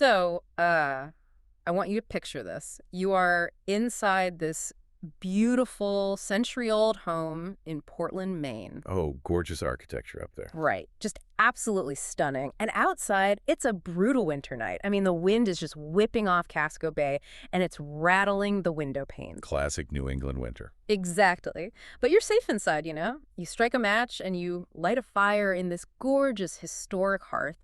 I want you to picture this. You are inside this beautiful century-old home in Portland, Maine. Oh, gorgeous architecture up there. Right. Just absolutely stunning. And outside, it's a brutal winter night. I mean, the wind is just whipping off Casco Bay, and it's rattling the window panes. Classic New England winter. Exactly. But you're safe inside, you know? You strike a match and you light a fire in this gorgeous historic hearth.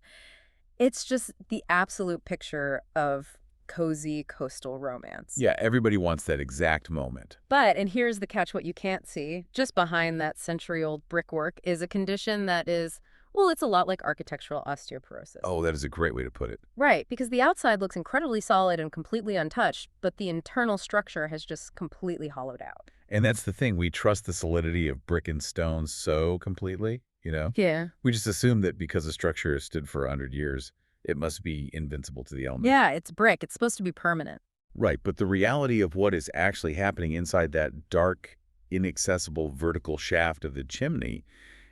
It's just the absolute picture of cozy coastal romance. Yeah, everybody wants that exact moment. But, and here's the catch, what you can't see, just behind that century-old brickwork is a condition that is, well, it's a lot like architectural osteoporosis. Oh, that is a great way to put it. Right, because the outside looks incredibly solid and completely untouched, but the internal structure has just completely hollowed out. And that's the thing. We trust the solidity of brick and stone so completely, you know? Yeah. We just assume that because a structure has stood for 100 years, it must be invincible to the elements. Yeah, it's brick. It's supposed to be permanent. Right, but the reality of what is actually happening inside that dark, inaccessible vertical shaft of the chimney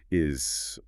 is,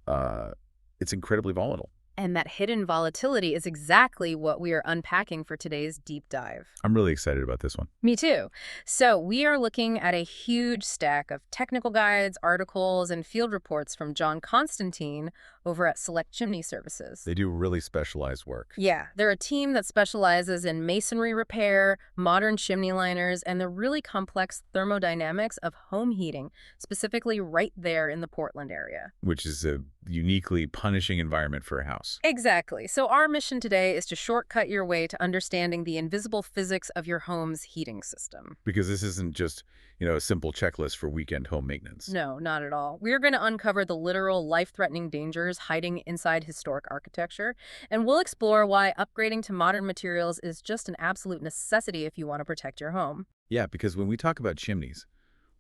it's incredibly volatile. And that hidden volatility is exactly what we are unpacking for today's deep dive. I'm really excited about this one. Me too. So we are looking at a huge stack of technical guides, articles, and field reports from John Constantine over at Select Chimney Services. They do really specialized work. Yeah, they're a team that specializes in masonry repair, modern chimney liners, and the really complex thermodynamics of home heating, specifically right there in the Portland area. Which is a uniquely punishing environment for a house. Exactly. So our mission today is to shortcut your way to understanding the invisible physics of your home's heating system. Because this isn't just, a simple checklist for weekend home maintenance. No, not at all. We're going to uncover the literal life-threatening dangers hiding inside historic architecture, and we'll explore why upgrading to modern materials is just an absolute necessity if you want to protect your home. Yeah, because when we talk about chimneys,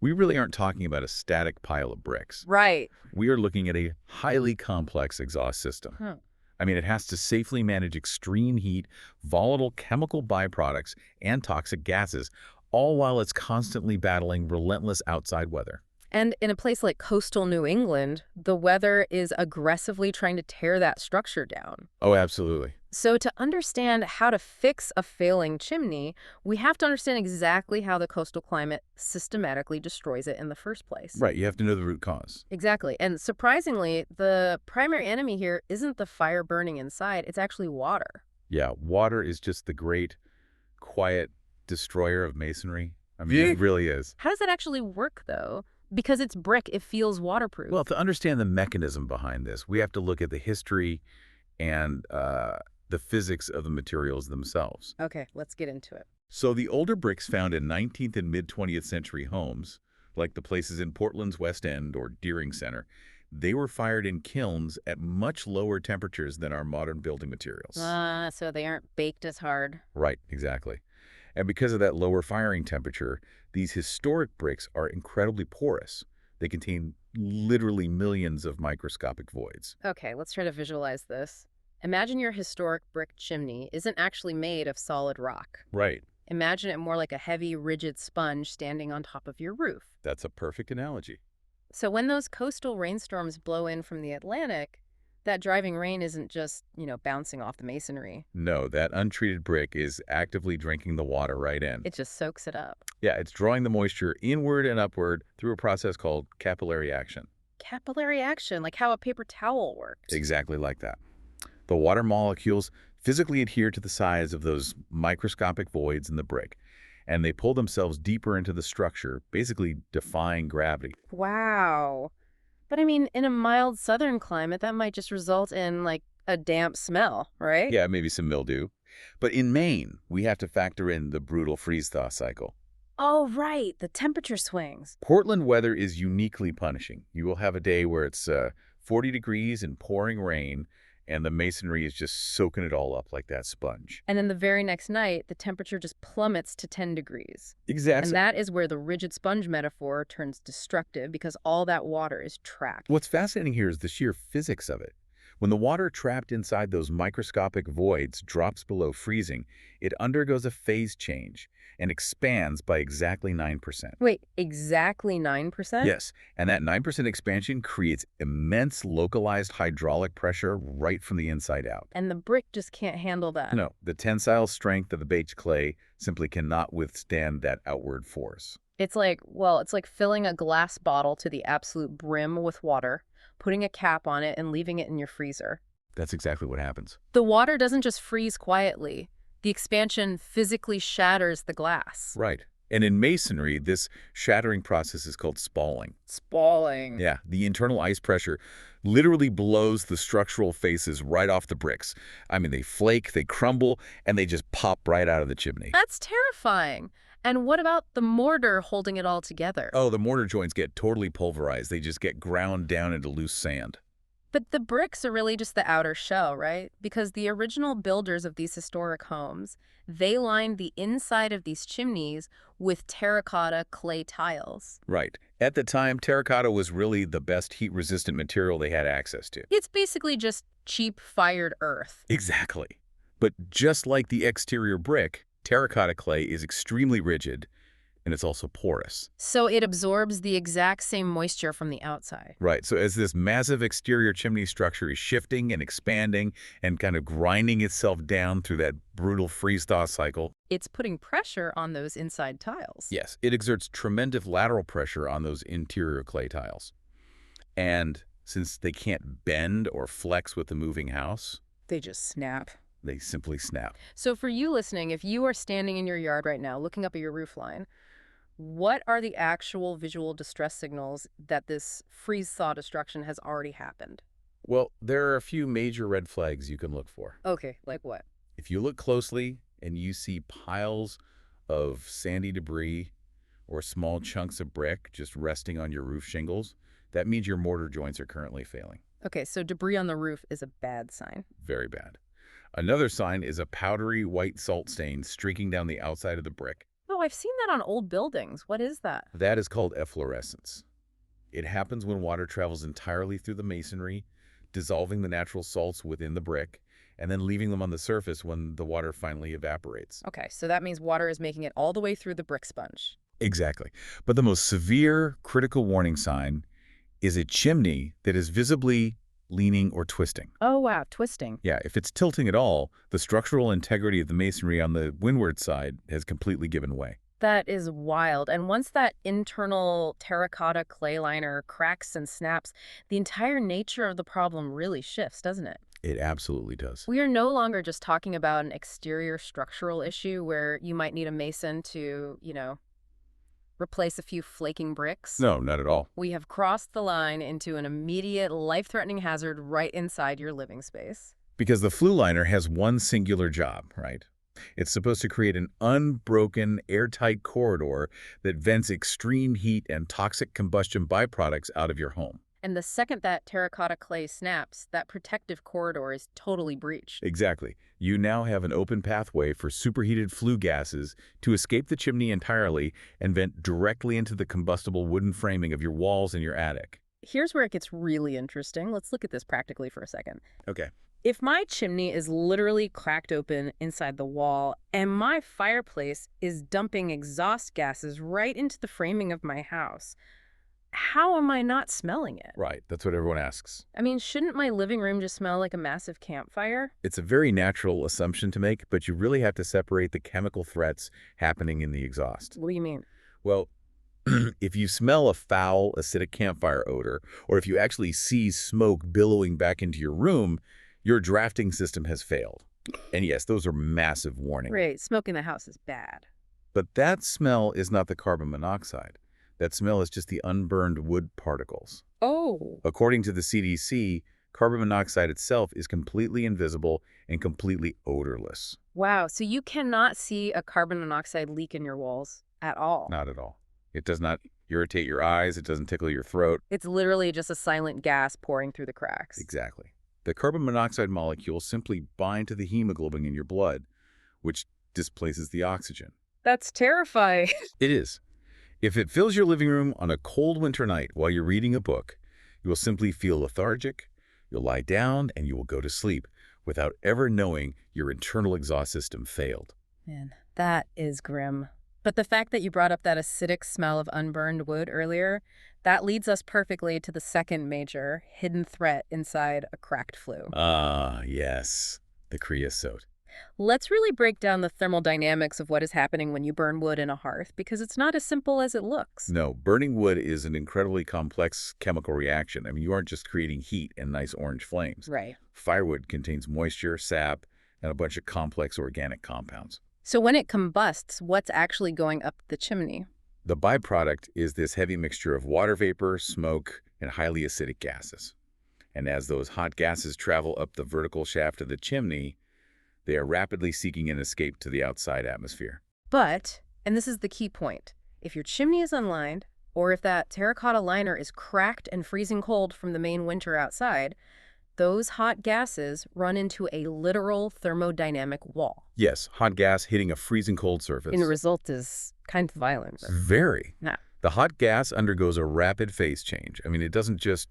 we really aren't talking about a static pile of bricks. Right. We are looking at a highly complex exhaust system. I mean, it has to safely manage extreme heat, volatile chemical byproducts, and toxic gases, all while it's constantly battling relentless outside weather. And in a place like coastal New England, the weather is aggressively trying to tear that structure down. Oh, absolutely. So to understand how to fix a failing chimney, we have to understand exactly how the coastal climate systematically destroys it in the first place. Right, you have to know the root cause. Exactly. And surprisingly, the primary enemy here isn't the fire burning inside, it's actually water. Yeah, water is just the great, quiet destroyer of masonry. I mean, it really is. How does that actually work, though? Because it's brick, it feels waterproof. Well, to understand the mechanism behind this, we have to look at the history and the physics of the materials themselves. Okay, let's get into it. So the older bricks found in 19th and mid-20th century homes, like the places in Portland's West End or Deering Center, they were fired in kilns at much lower temperatures than our modern building materials. So they aren't baked as hard. Right, exactly. And because of that lower firing temperature, these historic bricks are incredibly porous. They contain literally millions of microscopic voids. Okay, let's try to visualize this. Imagine your historic brick chimney isn't actually made of solid rock. Right. Imagine it more like a heavy, rigid sponge standing on top of your roof. That's a perfect analogy. So when those coastal rainstorms blow in from the Atlantic, that driving rain isn't just, bouncing off the masonry. No, that untreated brick is actively drinking the water right in. It just soaks it up. Yeah, it's drawing the moisture inward and upward through a process called capillary action. Capillary action, like how a paper towel works. Exactly like that. The water molecules physically adhere to the sides of those microscopic voids in the brick, and they pull themselves deeper into the structure, basically defying gravity. Wow. But I mean, in a mild southern climate, that might just result in, a damp smell, right? Yeah, maybe some mildew. But in Maine, we have to factor in the brutal freeze-thaw cycle. Oh, right. The temperature swings. Portland weather is uniquely punishing. You will have a day where it's 40 degrees and pouring rain, and the masonry is just soaking it all up like that sponge. And then the very next night, the temperature just plummets to 10 degrees. Exactly. And that is where the rigid sponge metaphor turns destructive because all that water is trapped. What's fascinating here is the sheer physics of it. When the water trapped inside those microscopic voids drops below freezing, it undergoes a phase change and expands by exactly 9%. Wait, exactly 9%? Yes, and that 9% expansion creates immense localized hydraulic pressure right from the inside out. And the brick just can't handle that. No, the tensile strength of the baked clay simply cannot withstand that outward force. It's like, well, it's like filling a glass bottle to the absolute brim with water, putting a cap on it, and leaving it in your freezer. That's exactly what happens. The water doesn't just freeze quietly. The expansion physically shatters the glass. Right. And in masonry, this shattering process is called spalling. Spalling. Yeah, the internal ice pressure literally blows the structural faces right off the bricks. I mean, they flake, they crumble, and they just pop right out of the chimney. That's terrifying. And what about the mortar holding it all together? Oh, the mortar joints get totally pulverized. They just get ground down into loose sand. But the bricks are really just the outer shell, right? Because the original builders of these historic homes, they lined the inside of these chimneys with terracotta clay tiles. Right. At the time, terracotta was really the best heat-resistant material they had access to. It's basically just cheap fired earth. Exactly. But just like the exterior brick, terracotta clay is extremely rigid, and it's also porous. So it absorbs the exact same moisture from the outside. Right, so as this massive exterior chimney structure is shifting and expanding and kind of grinding itself down through that brutal freeze-thaw cycle, it's putting pressure on those inside tiles. yes, it exerts tremendous lateral pressure on those interior clay tiles. And since they can't bend or flex with the moving house, They just snap. they simply snap. So for you listening, if you are standing in your yard right now looking up at your roof line, what are the actual visual distress signals that this freeze-thaw destruction has already happened? Well, there are a few major red flags you can look for. Okay, like what? If you look closely and you see piles of sandy debris or small chunks of brick just resting on your roof shingles, that means your mortar joints are currently failing. Okay, so debris on the roof is a bad sign. Very bad. Another sign is a powdery white salt stain streaking down the outside of the brick. Oh, I've seen that on old buildings. What is that? That is called efflorescence. It happens when water travels entirely through the masonry, dissolving the natural salts within the brick, and then leaving them on the surface when the water finally evaporates. Okay, so that means water is making it all the way through the brick sponge. Exactly. But the most severe critical warning sign is a chimney that is visibly leaning or twisting. Oh, wow, twisting. Yeah, if it's tilting at all, the structural integrity of the masonry on the windward side has completely given way. That is wild. And once that internal terracotta clay liner cracks and snaps, the entire nature of the problem really shifts, doesn't it? It absolutely does. We are no longer just talking about an exterior structural issue where you might need a mason to, replace a few flaking bricks. No, not at all. We have crossed the line into an immediate life-threatening hazard right inside your living space. Because the flue liner has one singular job, right? It's supposed to create an unbroken, airtight corridor that vents extreme heat and toxic combustion byproducts out of your home. And the second that terracotta clay snaps, that protective corridor is totally breached. Exactly. You now have an open pathway for superheated flue gases to escape the chimney entirely and vent directly into the combustible wooden framing of your walls and your attic. Here's where it gets really interesting. Let's look at this practically for a second. Okay. If my chimney is literally cracked open inside the wall and my fireplace is dumping exhaust gases right into the framing of my house, how am I not smelling it? Right. That's what everyone asks. I mean, shouldn't my living room just smell like a massive campfire? It's a very natural assumption to make, but you really have to separate the chemical threats happening in the exhaust. What do you mean? Well, if you smell a foul, acidic campfire odor, or if you actually see smoke billowing back into your room, your drafting system has failed. And yes, those are massive warnings. Right, smoke in the house is bad. But that smell is not the carbon monoxide. That smell is just the unburned wood particles. Oh. According to the CDC, carbon monoxide itself is completely invisible and completely odorless. Wow, so you cannot see a carbon monoxide leak in your walls at all? Not at all. It does not irritate your eyes. It doesn't tickle your throat. It's literally just a silent gas pouring through the cracks. Exactly. The carbon monoxide molecules simply bind to the hemoglobin in your blood, which displaces the oxygen. That's terrifying. It is. If it fills your living room on a cold winter night while you're reading a book, you will simply feel lethargic, You'll lie down and you will go to sleep without ever knowing your internal exhaust system failed. Man, that is grim. But the fact that you brought up that acidic smell of unburned wood earlier, that leads us perfectly to the second major hidden threat inside a cracked flue. Ah, yes, the creosote. Let's really break down the thermodynamics of what is happening when you burn wood in a hearth, because it's not as simple as it looks. No, burning wood is an incredibly complex chemical reaction. I mean, you aren't just creating heat and nice orange flames. Right. Firewood contains moisture, sap, and a bunch of complex organic compounds. So when it combusts, what's actually going up the chimney? The byproduct is this heavy mixture of water vapor, smoke, and highly acidic gases. And as those hot gases travel up the vertical shaft of the chimney, they are rapidly seeking an escape to the outside atmosphere. But, and this is the key point, if your chimney is unlined, or if that terracotta liner is cracked and freezing cold from the main winter outside, those hot gases run into a literal thermodynamic wall. Yes, hot gas hitting a freezing cold surface. And the result is kind of violent. Very. Yeah. The hot gas undergoes a rapid phase change. I mean, it doesn't just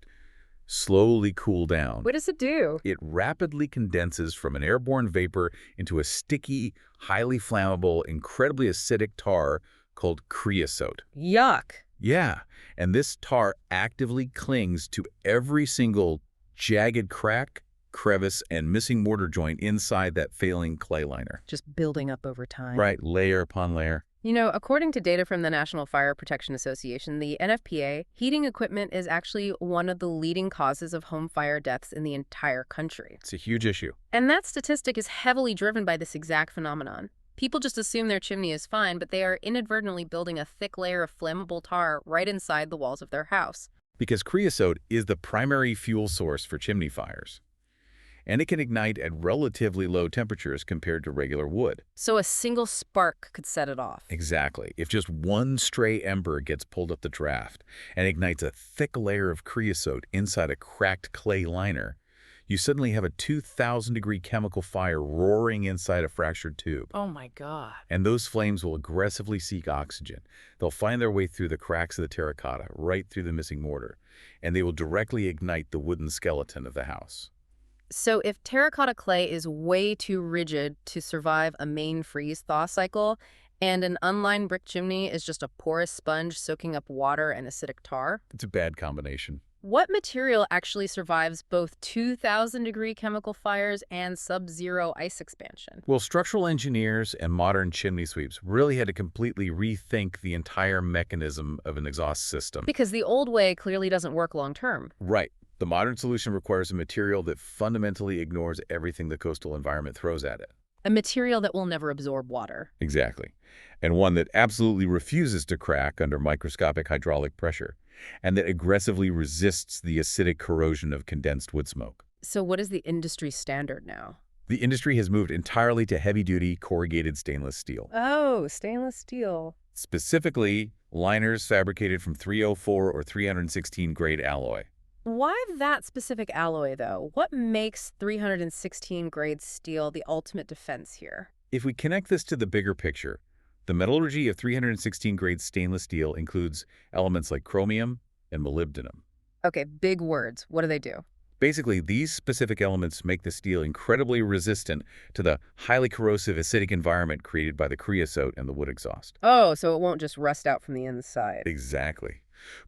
slowly cool down. What does it do? It rapidly condenses from an airborne vapor into a sticky, highly flammable, incredibly acidic tar called creosote. Yuck. Yeah, and this tar actively clings to every single jagged crack, crevice, and missing mortar joint inside that failing clay liner. Just building up over time. Right, layer upon layer. You know, according to data from the National Fire Protection Association, the NFPA, heating equipment is actually one of the leading causes of home fire deaths in the entire country. It's a huge issue. And that statistic is heavily driven by this exact phenomenon. People just assume their chimney is fine, but they are inadvertently building a thick layer of flammable tar right inside the walls of their house. Because creosote is the primary fuel source for chimney fires, and it can ignite at relatively low temperatures compared to regular wood. So a single spark could set it off. Exactly. If just one stray ember gets pulled up the draft and ignites a thick layer of creosote inside a cracked clay liner, you suddenly have a 2,000-degree chemical fire roaring inside a fractured tube. Oh my God. And those flames will aggressively seek oxygen. They'll find their way through the cracks of the terracotta, right through the missing mortar, and they will directly ignite the wooden skeleton of the house. So if terracotta clay is way too rigid to survive a main freeze-thaw cycle, and an unlined brick chimney is just a porous sponge soaking up water and acidic tar, It's a bad combination. what material actually survives both 2,000-degree chemical fires and sub-zero ice expansion? Well, structural engineers and modern chimney sweeps really had to completely rethink the entire mechanism of an exhaust system. Because the old way clearly doesn't work long-term. Right. The modern solution requires a material that fundamentally ignores everything the coastal environment throws at it. A material that will never absorb water. Exactly. And one that absolutely refuses to crack under microscopic hydraulic pressure, and that aggressively resists the acidic corrosion of condensed wood smoke. So what is the industry standard now? The industry has moved entirely to heavy-duty corrugated stainless steel. Oh, stainless steel. Specifically, liners fabricated from 304 or 316 grade alloy. Why that specific alloy, though? What makes 316 grade steel the ultimate defense here? If we connect this to the bigger picture, the metallurgy of 316 grade stainless steel includes elements like chromium and molybdenum. Okay, big words. What do they do? Basically, these specific elements make the steel incredibly resistant to the highly corrosive acidic environment created by the creosote and the wood exhaust. Oh, so it won't just rust out from the inside. Exactly.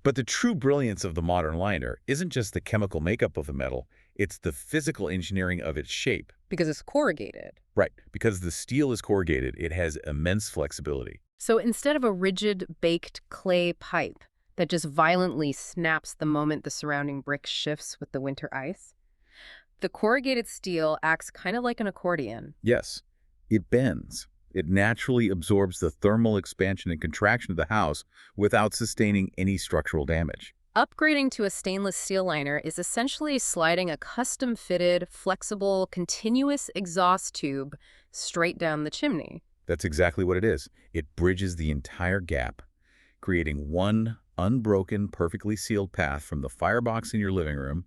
But the true brilliance of the modern liner isn't just the chemical makeup of the metal, it's the physical engineering of its shape. Because it's corrugated. Right. Because the steel is corrugated, it has immense flexibility. So instead of a rigid, baked clay pipe that just violently snaps the moment the surrounding brick shifts with the winter ice, the corrugated steel acts kind of like an accordion. Yes, it bends. It naturally absorbs the thermal expansion and contraction of the house without sustaining any structural damage. Upgrading to a stainless steel liner is essentially sliding a custom-fitted, flexible, continuous exhaust tube straight down the chimney. That's exactly what it is. It bridges the entire gap, creating one unbroken, perfectly sealed path from the firebox in your living room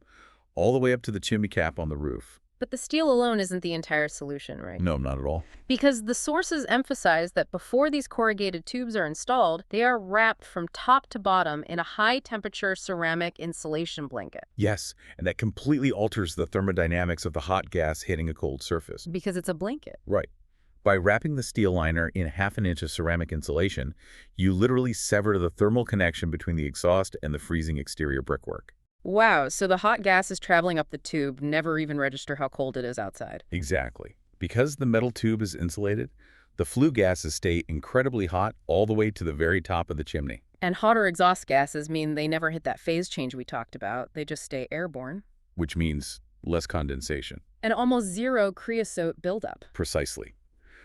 all the way up to the chimney cap on the roof. But the steel alone isn't the entire solution, right? No, not at all. Because the sources emphasize that before these corrugated tubes are installed, they are wrapped from top to bottom in a high-temperature ceramic insulation blanket. Yes, and that completely alters the thermodynamics of the hot gas hitting a cold surface. Because it's a blanket. Right. By wrapping the steel liner in half an inch of ceramic insulation, you literally sever the thermal connection between the exhaust and the freezing exterior brickwork. Wow, so the hot gas is traveling up the tube, never even register how cold it is outside. Exactly. Because the metal tube is insulated, the flue gases stay incredibly hot all the way to the very top of the chimney. And hotter exhaust gases mean they never hit that phase change we talked about. They just stay airborne. Which means less condensation. And almost zero creosote buildup. Precisely.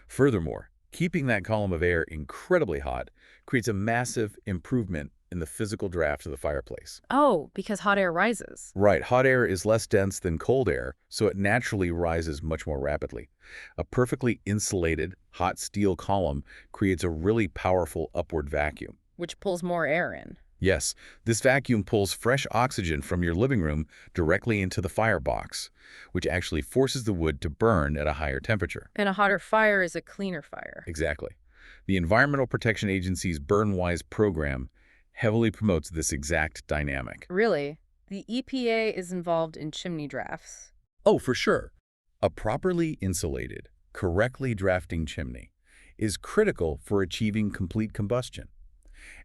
Furthermore, keeping that column of air incredibly hot creates a massive improvement in the physical draft of the fireplace. Oh, because hot air rises. Right, hot air is less dense than cold air, so it naturally rises much more rapidly. A perfectly insulated, hot steel column creates a really powerful upward vacuum. Which pulls more air in. Yes, this vacuum pulls fresh oxygen from your living room directly into the firebox, which actually forces the wood to burn at a higher temperature. And a hotter fire is a cleaner fire. Exactly. The Environmental Protection Agency's BurnWise program heavily promotes this exact dynamic. Really? The EPA is involved in chimney drafts. Oh, for sure. A properly insulated, correctly drafting chimney is critical for achieving complete combustion.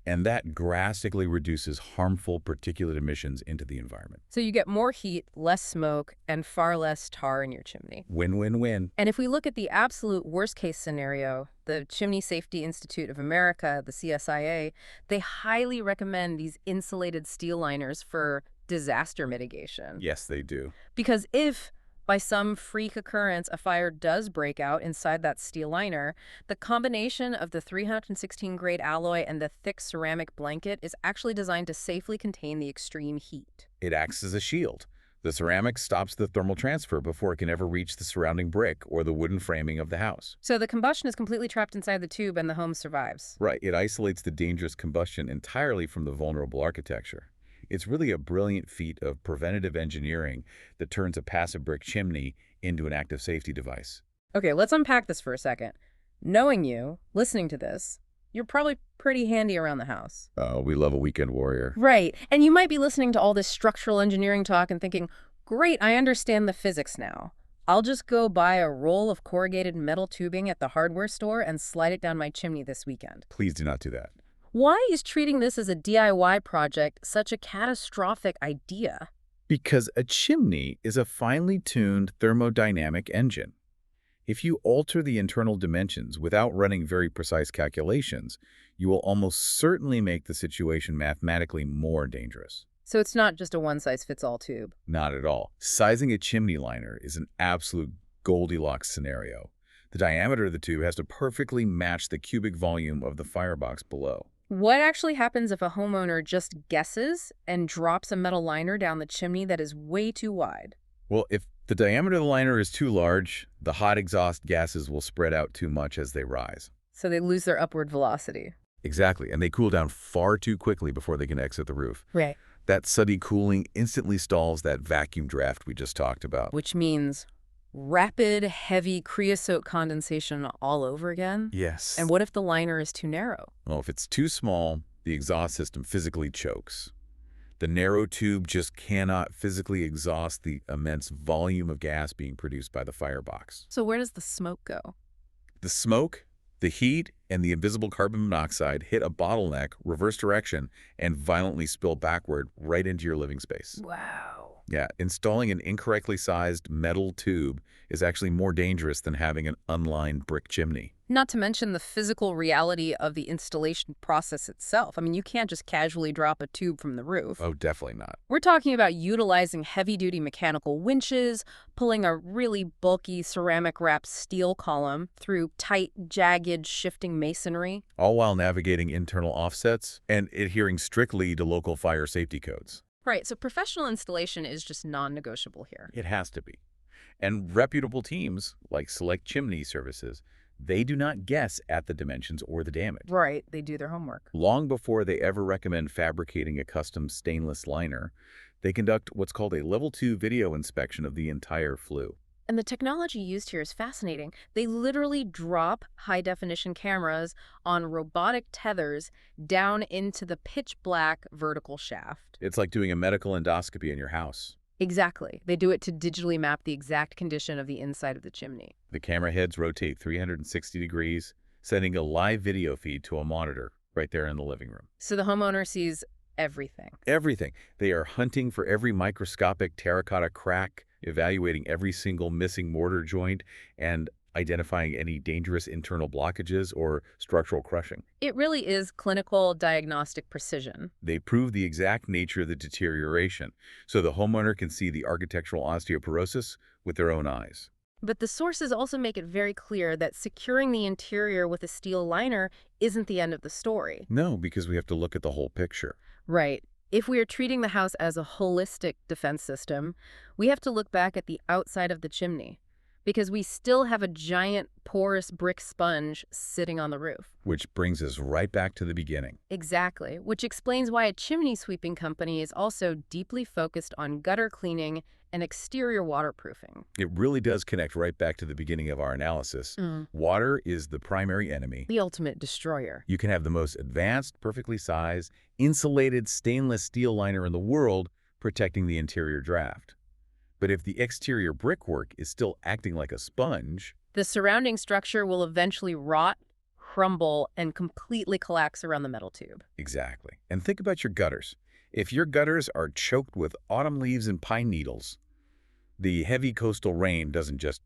And that drastically reduces harmful particulate emissions into the environment. So you get more heat, less smoke, and far less tar in your chimney. Win-win-win. And if we look at the absolute worst-case scenario, the Chimney Safety Institute of America, the CSIA, they highly recommend these insulated steel liners for disaster mitigation. Yes, they do. Because if, by some freak occurrence, a fire does break out inside that steel liner, the combination of the 316-grade alloy and the thick ceramic blanket is actually designed to safely contain the extreme heat. It acts as a shield. The ceramic stops the thermal transfer before it can ever reach the surrounding brick or the wooden framing of the house. So the combustion is completely trapped inside the tube and the home survives. Right, it isolates the dangerous combustion entirely from the vulnerable architecture. It's really a brilliant feat of preventative engineering that turns a passive brick chimney into an active safety device. Okay, let's unpack this for a second. Knowing you, listening to this, you're probably pretty handy around the house. Oh, we love a weekend warrior. Right, and you might be listening to all this structural engineering talk and thinking, great, I understand the physics now. I'll just go buy a roll of corrugated metal tubing at the hardware store and slide it down my chimney this weekend. Please do not do that. Why is treating this as a DIY project such a catastrophic idea? Because a chimney is a finely tuned thermodynamic engine. If you alter the internal dimensions without running very precise calculations, you will almost certainly make the situation mathematically more dangerous. So it's not just a one-size-fits-all tube. Not at all. Sizing a chimney liner is an absolute Goldilocks scenario. The diameter of the tube has to perfectly match the cubic volume of the firebox below. What actually happens if a homeowner just guesses and drops a metal liner down the chimney that is way too wide? Well, if the diameter of the liner is too large, the hot exhaust gases will spread out too much as they rise. So they lose their upward velocity. Exactly, and they cool down far too quickly before they can exit the roof. Right. That sudden cooling instantly stalls that vacuum draft we just talked about. Which means rapid, heavy creosote condensation all over again? Yes. And what if the liner is too narrow? Well, if it's too small, the exhaust system physically chokes. The narrow tube just cannot physically exhaust the immense volume of gas being produced by the firebox. So where does the smoke go? The smoke, the heat, and the invisible carbon monoxide hit a bottleneck, reverse direction, and violently spill backward right into your living space. Wow. Yeah, installing an incorrectly sized metal tube is actually more dangerous than having an unlined brick chimney. Not to mention the physical reality of the installation process itself. I mean, you can't just casually drop a tube from the roof. Oh, definitely not. We're talking about utilizing heavy-duty mechanical winches, pulling a really bulky ceramic-wrapped steel column through tight, jagged, shifting masonry. All while navigating internal offsets and adhering strictly to local fire safety codes. Right, so professional installation is just non-negotiable here. It has to be. And reputable teams, like Select Chimney Services, they do not guess at the dimensions or the damage. Right, they do their homework. Long before they ever recommend fabricating a custom stainless liner, they conduct what's called a Level 2 video inspection of the entire flue. And the technology used here is fascinating. They literally drop high-definition cameras on robotic tethers down into the pitch-black vertical shaft. It's like doing a medical endoscopy in your house. Exactly. They do it to digitally map the exact condition of the inside of the chimney. The camera heads rotate 360 degrees, sending a live video feed to a monitor right there in the living room. So the homeowner sees everything. Everything. They are hunting for every microscopic terracotta crack, evaluating every single missing mortar joint, and identifying any dangerous internal blockages or structural crushing. It really is clinical diagnostic precision. They prove the exact nature of the deterioration, so the homeowner can see the architectural osteoporosis with their own eyes. But the sources also make it very clear that securing the interior with a steel liner isn't the end of the story. No, because we have to look at the whole picture. Right. If we are treating the house as a holistic defense system, we have to look back at the outside of the chimney, because we still have a giant porous brick sponge sitting on the roof. Which brings us right back to the beginning. Exactly, which explains why a chimney sweeping company is also deeply focused on gutter cleaning and exterior waterproofing. It really does connect right back to the beginning of our analysis. Water is the primary enemy. The ultimate destroyer. You can have the most advanced, perfectly sized, insulated stainless steel liner in the world protecting the interior draft. But if the exterior brickwork is still acting like a sponge, the surrounding structure will eventually rot, crumble, and completely collapse around the metal tube. Exactly. And think about your gutters. If your gutters are choked with autumn leaves and pine needles, the heavy coastal rain doesn't just,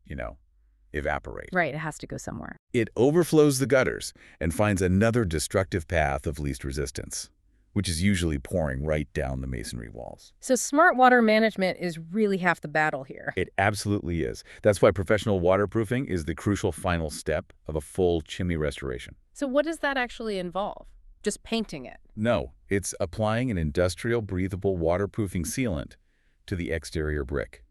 evaporate. Right, it has to go somewhere. It overflows the gutters and finds another destructive path of least resistance, which is usually pouring right down the masonry walls. So smart water management is really half the battle here. It absolutely is. That's why professional waterproofing is the crucial final step of a full chimney restoration. So what does that actually involve? Just painting it? No, it's applying an industrial breathable waterproofing sealant to the exterior brick.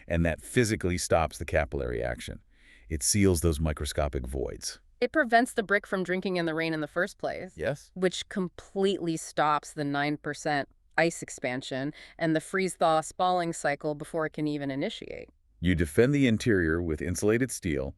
And that physically stops the capillary action. It seals those microscopic voids. It prevents the brick from drinking in the rain in the first place. Yes. Which completely stops the 9% ice expansion and the freeze-thaw spalling cycle before it can even initiate. You defend the interior with insulated steel,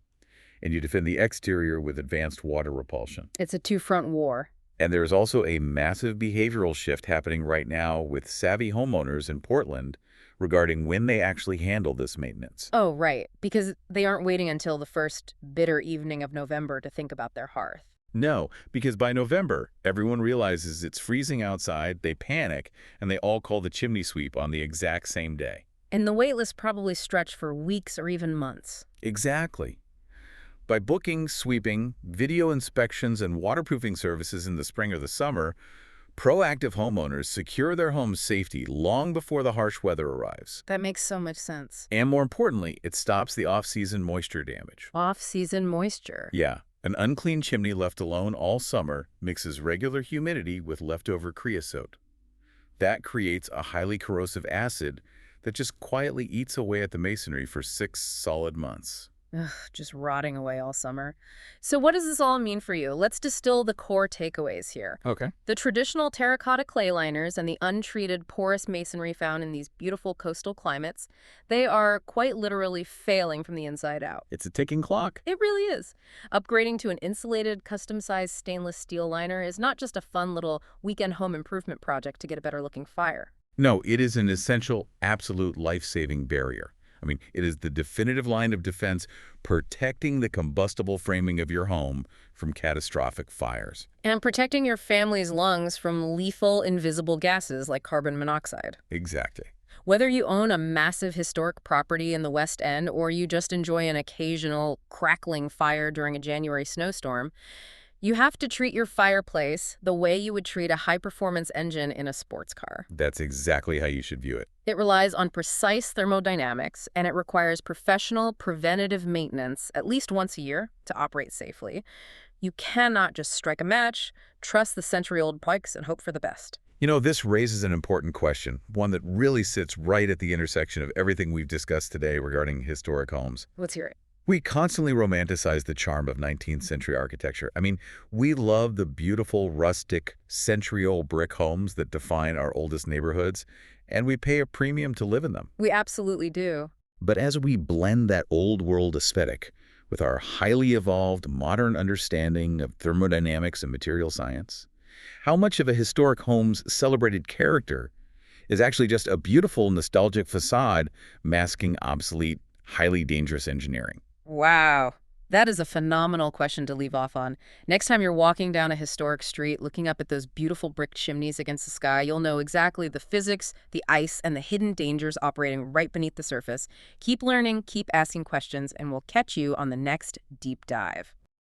and you defend the exterior with advanced water repulsion. It's a two-front war. And there's also a massive behavioral shift happening right now with savvy homeowners in Portland regarding when they actually handle this maintenance. Oh, right, because they aren't waiting until the first bitter evening of November to think about their hearth. No, because by November, everyone realizes it's freezing outside, they panic, and they all call the chimney sweep on the exact same day. And the wait list probably stretched for weeks or even months. Exactly. By booking, sweeping, video inspections, and waterproofing services in the spring or the summer, proactive homeowners secure their home's safety long before the harsh weather arrives. That makes so much sense. And more importantly, it stops the off-season moisture damage. Off-season moisture? Yeah. An unclean chimney left alone all summer mixes regular humidity with leftover creosote. That creates a highly corrosive acid that just quietly eats away at the masonry for 6 solid months. Ugh, just rotting away all summer. So what does this all mean for you? Let's distill the core takeaways here. Okay. The traditional terracotta clay liners and the untreated porous masonry found in these beautiful coastal climates, they are quite literally failing from the inside out. It's a ticking clock. It really is. Upgrading to an insulated, custom-sized stainless steel liner is not just a fun little weekend home improvement project to get a better-looking fire. No, it is an essential, absolute life-saving barrier. I mean, it is the definitive line of defense protecting the combustible framing of your home from catastrophic fires. And protecting your family's lungs from lethal, invisible gases like carbon monoxide. Exactly. Whether you own a massive historic property in the West End or you just enjoy an occasional crackling fire during a January snowstorm, you have to treat your fireplace the way you would treat a high-performance engine in a sports car. That's exactly how you should view it. It relies on precise thermodynamics, and it requires professional preventative maintenance at least once a year to operate safely. You cannot just strike a match, trust the century-old pipes, and hope for the best. You know, this raises an important question, one that really sits right at the intersection of everything we've discussed today regarding historic homes. Let's hear it. We constantly romanticize the charm of 19th century architecture. I mean, we love the beautiful, rustic, century-old brick homes that define our oldest neighborhoods, and we pay a premium to live in them. We absolutely do. But as we blend that old-world aesthetic with our highly evolved modern understanding of thermodynamics and material science, how much of a historic home's celebrated character is actually just a beautiful nostalgic facade masking obsolete, highly dangerous engineering? Wow. That is a phenomenal question to leave off on. Next time you're walking down a historic street, looking up at those beautiful brick chimneys against the sky, you'll know exactly the physics, the ice, and the hidden dangers operating right beneath the surface. Keep learning, keep asking questions, and we'll catch you on the next deep dive.